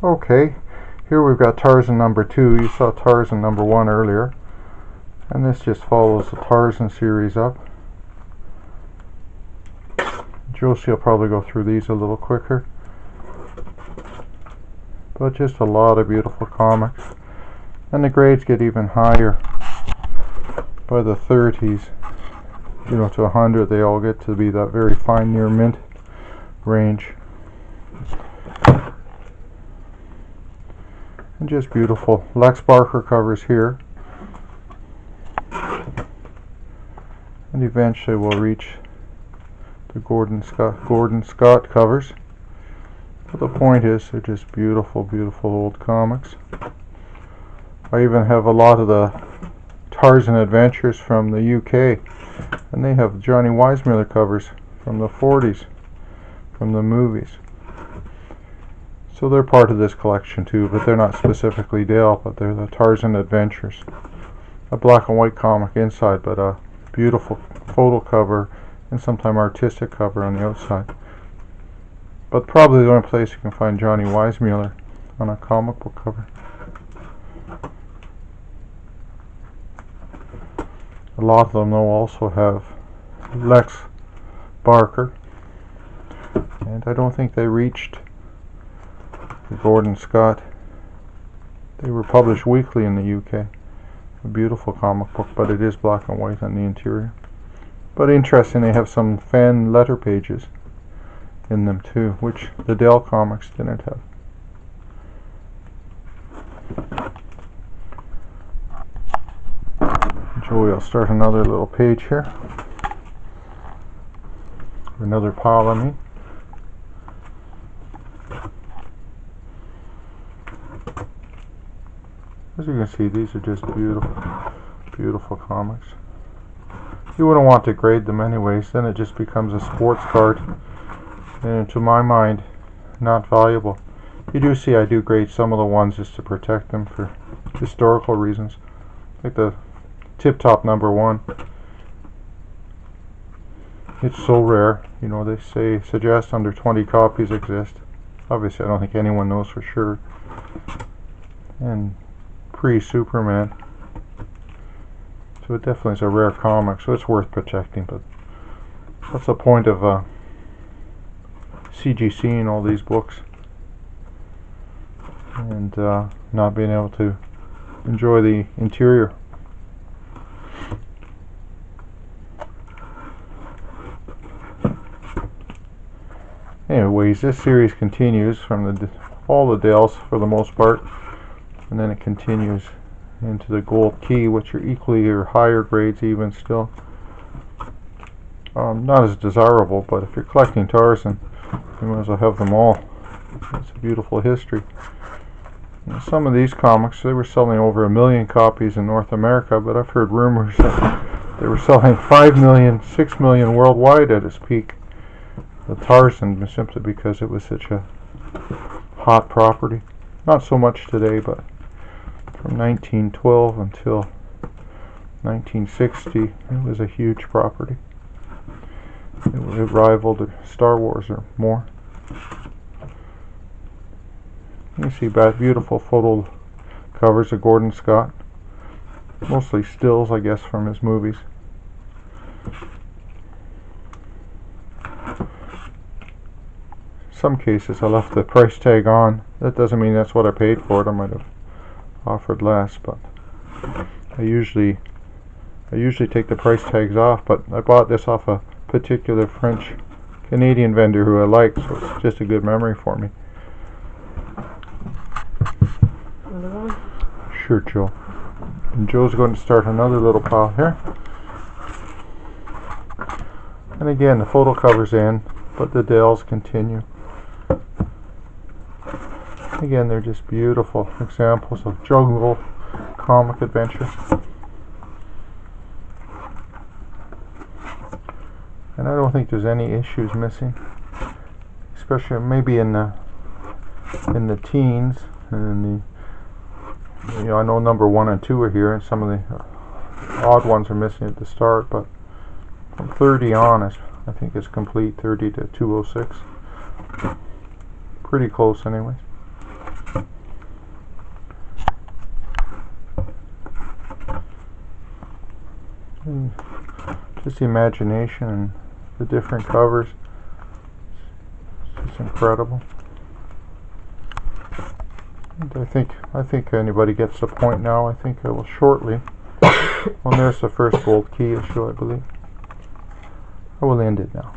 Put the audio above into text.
Okay, here we've got Tarzan number 2. You saw Tarzan number 1 earlier. And this just follows the Tarzan series up. Josie will probably go through these a little quicker. But just a lot of beautiful comics. And the grades get even higher. By the 30s, to 100, they all get to be that very fine near mint range. And just beautiful. Lex Barker covers here. And eventually we'll reach the Gordon Scott covers. But the point is, they're just beautiful, beautiful old comics. I even have a lot of the Tarzan adventures from the UK. And they have Johnny Weissmuller covers from the 40s, from the movies. So they're part of this collection too, but they're not specifically Dell, but they're the Tarzan Adventures. A black and white comic inside, but a beautiful photo cover and sometimes artistic cover on the outside. But probably the only place you can find Johnny Weissmuller on a comic book cover. A lot of them though also have Lex Barker, and I don't think they reached the Gordon Scott. They were published weekly in the UK. A beautiful comic book, but it is black and white on the interior. But interesting, they have some fan letter pages in them too, which the Dell comics didn't have. Joey will start another little page here. Another pile of me. As you can see, these are just beautiful, beautiful comics. You wouldn't want to grade them anyways, then it just becomes a sports card, and to my mind, not valuable. You do see I do grade some of the ones just to protect them for historical reasons. Like the Tip Top number 1. It's so rare, they suggest under 20 copies exist. Obviously I don't think anyone knows for sure. And pre-Superman. So it definitely is a rare comic, so it's worth protecting, but what's the point of CGC in all these books and not being able to enjoy the interior? Anyways, this series continues from all the Dells for the most part, and then it continues into the Gold Key, which are equally or higher grades even still. Not as desirable, but if you're collecting Tarzan, you might as well have them all. It's a beautiful history. And some of these comics, they were selling over 1 million copies in North America, but I've heard rumors that they were selling 5 million, 6 million worldwide at its peak. The Tarzan, simply because it was such a hot property. Not so much today, but from 1912 until 1960, it was a huge property. It rivaled Star Wars or more. You see beautiful photo covers of Gordon Scott. Mostly stills, I guess, from his movies. Some cases I left the price tag on. That doesn't mean that's what I paid for it. I might have offered less, but I usually take the price tags off. But I bought this off a particular French Canadian vendor who I like, so it's just a good memory for me. Another one? Sure, Joe. And Joe's going to start another little pile here. And again, the photo covers in, but the Dells continue. Again, they're just beautiful examples of jungle comic adventure. And I don't think there's any issues missing, especially maybe in the teens and I know number 1 and 2 are here, and some of the odd ones are missing at the start, but from 30 on, I think it's complete. 30 to 206, pretty close anyways. And just the imagination and the different covers. It's just incredible. And I think anybody gets the point now. I think I will shortly. Well, there's the first gold key issue, I believe. I will end it now.